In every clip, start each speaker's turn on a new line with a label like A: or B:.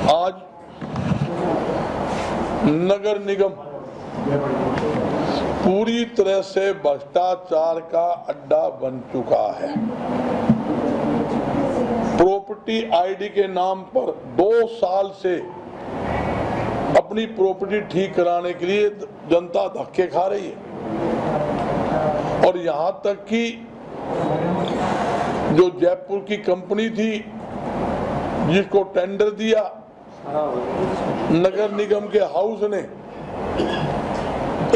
A: आज नगर निगम पूरी तरह से भ्रष्टाचार का अड्डा बन चुका है। प्रॉपर्टी आईडी के नाम पर 2 साल से अपनी प्रॉपर्टी ठीक कराने के लिए जनता धक्के खा रही है और यहां तक कि जो जयपुर की कंपनी थी जिसको टेंडर दिया नगर निगम के हाउस ने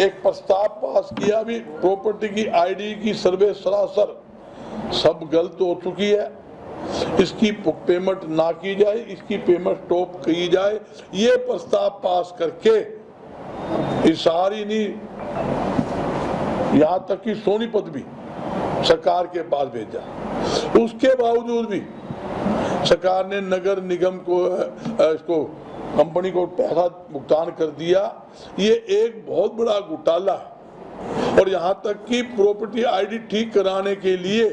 A: एक प्रस्ताव पास किया, भी प्रॉपर्टी की आईडी की सर्वे सरासर सब गलत हो चुकी है, इसकी पेमेंट ना की जाए, इसकी पेमेंट स्टॉप की जाए। ये प्रस्ताव पास करके सारी नहीं, यहाँ तक कि सोनीपत भी सरकार के पास भेजा। उसके बावजूद भी सरकार ने नगर निगम को इसको कंपनी को पैसा भुगतान कर दिया। ये एक बहुत बड़ा घोटाला है और यहाँ तक कि प्रॉपर्टी आईडी ठीक कराने के लिए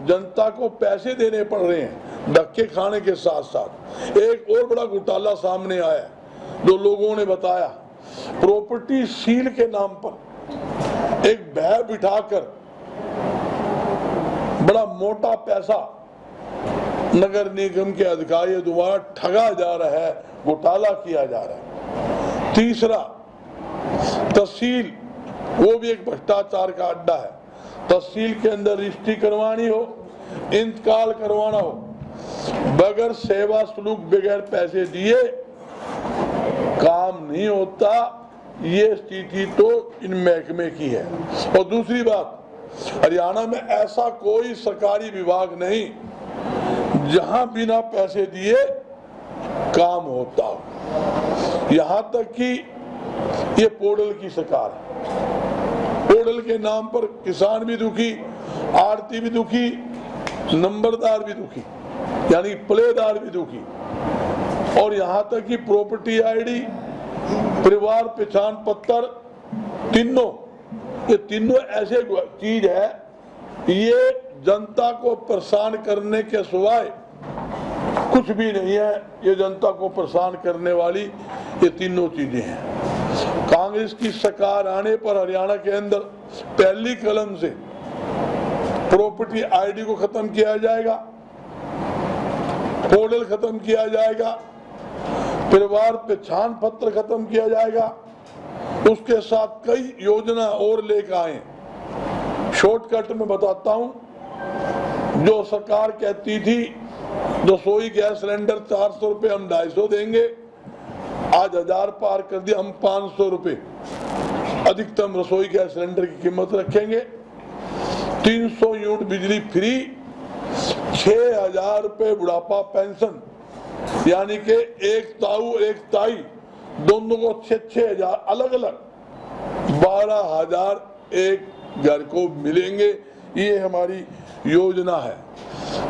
A: जनता को पैसे देने पड़ रहे हैं धक्के खाने के साथ साथ। एक और बड़ा घोटाला सामने आया जो लोगों ने बताया, प्रॉपर्टी सील के नाम पर एक भय बिठाकर बड़ा मोटा पैसा नगर निगम के अधिकारियों द्वारा ठगा जा रहा है, घोटाला किया जा रहा है। तीसरा, तहसील, वो भी एक भ्रष्टाचार का अड्डा है। तहसील के अंदर रजिस्ट्री करवानी हो, इंतकाल करवाना हो, बगैर सेवा शुल्क बगैर पैसे दिए काम नहीं होता। ये स्थिति तो इन महकमे की है। और दूसरी बात, हरियाणा में ऐसा कोई सरकारी विभाग नहीं जहां बिना पैसे दिए काम होता हो। यहां तक कि ये पोर्टल की सरकार है। पोर्टल के नाम पर किसान भी दुखी, आड़ती भी दुखी, नंबरदार भी दुखी, यानी प्लेदार भी दुखी। और यहां तक कि प्रॉपर्टी आईडी, परिवार पहचान पत्र, ये तीनों ऐसे चीज है, ये जनता को परेशान करने के सिवाय कुछ भी नहीं है। ये जनता को परेशान करने वाली ये तीनों चीजें हैं। कांग्रेस की सरकार आने पर हरियाणा के अंदर पहली कलम से प्रॉपर्टी आईडी को खत्म किया जाएगा, पोर्टल खत्म किया जाएगा, परिवार पहचान पत्र खत्म किया जाएगा। उसके साथ कई योजना और लेकर आए। शॉर्टकट में बताता हूं, जो सरकार कहती थी रसोई गैस सिलेंडर 400 रुपए हम 250 देंगे, आज 1000 पार कर दिया। हम 500 रुपए अधिकतम रसोई गैस सिलेंडर की कीमत रखेंगे। 300 यूनिट बिजली फ्री, 6000 रुपए बुढ़ापा पेंशन, यानी कि एक ताऊ एक ताई दोनों को 6,000 अलग अलग 12,000 एक घर को मिलेंगे। ये हमारी योजना है।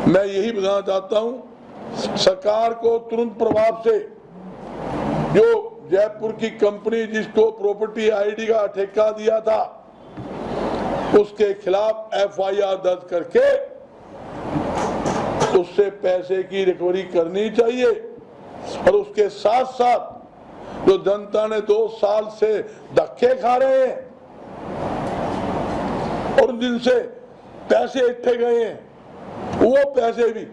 A: मैं यही बताना चाहता हूं, सरकार को तुरंत प्रभाव से जो जयपुर की कंपनी जिसको प्रॉपर्टी आईडी का ठेका दिया था उसके खिलाफ एफआईआर दर्ज करके उससे पैसे की रिकवरी करनी चाहिए। और उसके साथ साथ जो जनता ने 2 साल से धक्के खा रहे हैं और जिनसे पैसे इकट्ठे गए हैं, वो पैसे भी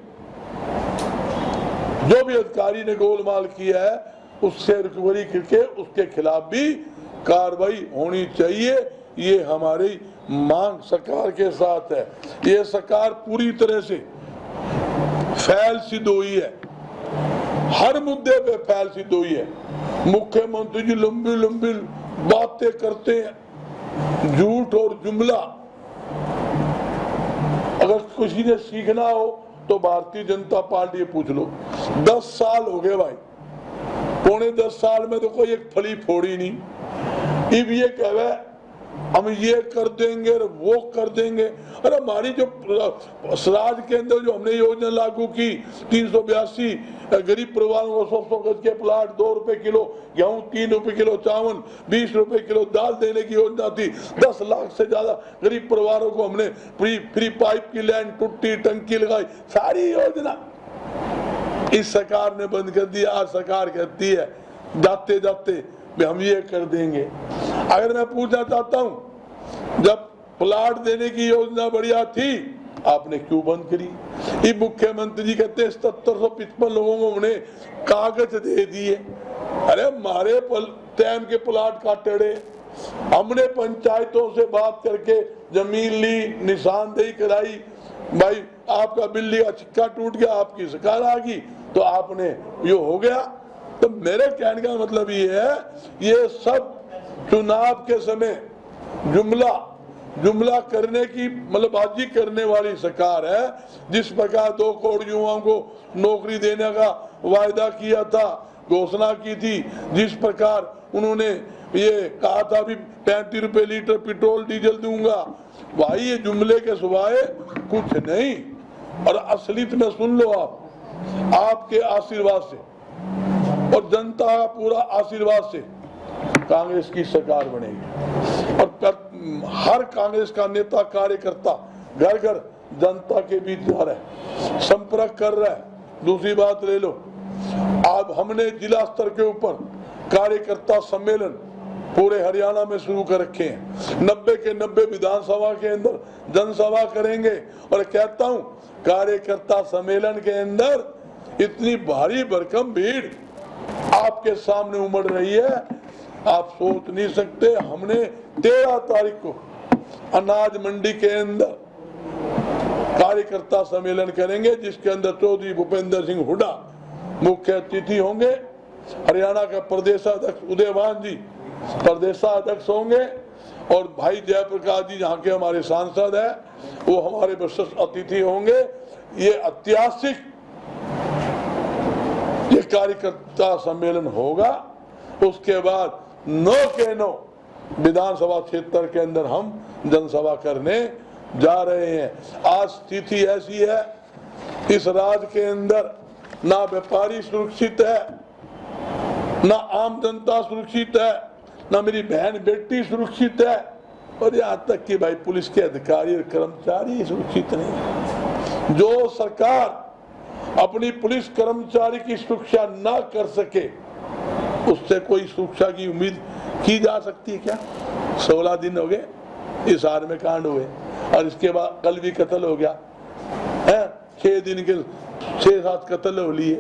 A: जो भी अधिकारी ने गोलमाल किया है उससे रिकवरी करके उसके खिलाफ भी कार्रवाई होनी चाहिए। ये हमारी मांग सरकार के साथ है। ये सरकार पूरी तरह से फैल सिद्ध हुई है, हर मुद्दे पे फैल सिद्ध हुई है। मुख्यमंत्री जी लंबी लंबी बातें करते हैं, झूठ और जुमला। अगर किसी ने सीखना हो तो भारतीय जनता पार्टी पूछ लो। 10 साल हो गए भाई, पौने 10 साल में तो कोई एक फली फोड़ी नहीं। अब ये कहे हम ये कर देंगे वो कर देंगे। अरे हमारी जो स्वराज के अंदर जो हमने योजना लागू की, 382 गरीब परिवारों को 100 गज के प्लाट, 2 रुपए किलो गेहूं, 3 रुपए किलो चावल, 20 रुपए किलो दाल देने की योजना थी। 10 लाख से ज्यादा गरीब परिवारों को हमने फ्री पाइप की लाइन, टूटी टंकी लगाई, सारी योजना इस सरकार ने बंद कर दिया। आज सरकार कहती है जाते जाते भी हम ये कर देंगे। अगर मैं पूछना चाहता हूं, जब प्लाट देने की योजना बढ़िया थी आपने क्यों बंद करी? ये मुख्यमंत्री जी कहते हैं 7755 लोगों को उन्हें कागज दे दिए। अरे मारे टाइम के प्लाट काटे, हमने पंचायतों से बात करके जमीन ली, निशानदेही कराई, भाई आपका बिल्ली का सिक्का टूट गया, आपकी सरकार आ गई तो आपने ये हो गया। तो मेरे कहने का मतलब ये है, ये सब चुनाव के समय जुमला करने की मतलब बाजी करने वाली सरकार है। जिस प्रकार 2 करोड़ युवाओं को नौकरी देने का वायदा किया था, घोषणा की थी, जिस प्रकार उन्होंने ये कहा था भी 35 रुपए लीटर पेट्रोल डीजल दूंगा, भाई ये जुमले के सिवाय कुछ नहीं। और असलियत में सुन लो, आपके आशीर्वाद से और जनता का पूरा आशीर्वाद से कांग्रेस की सरकार बनेगी। और हर कांग्रेस का नेता कार्यकर्ता घर घर जनता के बीच जा रहा है, संपर्क कर रहा है। दूसरी बात ले लो, अब हमने जिला स्तर के ऊपर कार्यकर्ता सम्मेलन पूरे हरियाणा में शुरू कर रखे हैं। 90 के 90 विधानसभा के अंदर जनसभा करेंगे। और कहता हूं कार्यकर्ता सम्मेलन के अंदर इतनी भारी भरकम भीड़ आपके सामने उमड़ रही है, आप सोच नहीं सकते। हमने 13 तारीख को अनाज मंडी के अंदर कार्यकर्ता सम्मेलन करेंगे, जिसके अंदर चौधरी भूपेंद्र सिंह हुड्डा मुख्य अतिथि होंगे। हरियाणा का प्रदेशाध्यक्ष उदयभान जी प्रदेशाध्यक्ष होंगे और भाई जयप्रकाश जी जहाँ के हमारे सांसद है वो हमारे विशिष्ट अतिथि होंगे। ये ऐतिहासिक ये कार्यकर्ता सम्मेलन होगा। उसके बाद 9 के 9 विधानसभा क्षेत्र के अंदर हम जनसभा करने जा रहे हैं। आज स्थिति ऐसी है, इस राज्य के अंदर ना व्यापारी सुरक्षित है, ना आम जनता सुरक्षित है, ना मेरी बहन बेटी सुरक्षित है, और यहाँ तक कि भाई पुलिस के अधिकारी और कर्मचारी सुरक्षित नहीं। जो सरकार अपनी पुलिस कर्मचारी की सुरक्षा ना कर सके, उससे कोई सुरक्षा की उम्मीद की जा सकती है क्या? 16 दिन हो गए इस हार में कांड हुए और इसके बाद कल भी कत्ल हो गया है। 6 दिन के 6-7 कत्ल हो लिए।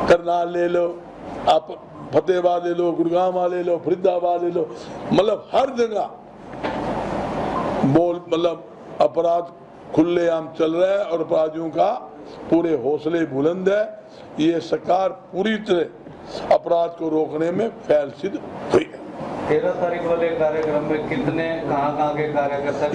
A: करनाल ले लो, आप फतेहाबाद ले लो, गुड़गांव ले लो, फरीदाबाद ले लो, मतलब हर जगह मतलब अपराध खुलेआम चल रहा है और अपराधियों का पूरे हौसले बुलंद है। ये सरकार पूरी तरह अपराध को रोकने में फैल सिद्ध हुई है।
B: 13 तारीख वाले कार्यक्रम में कितने कहां के कार्यकर्ता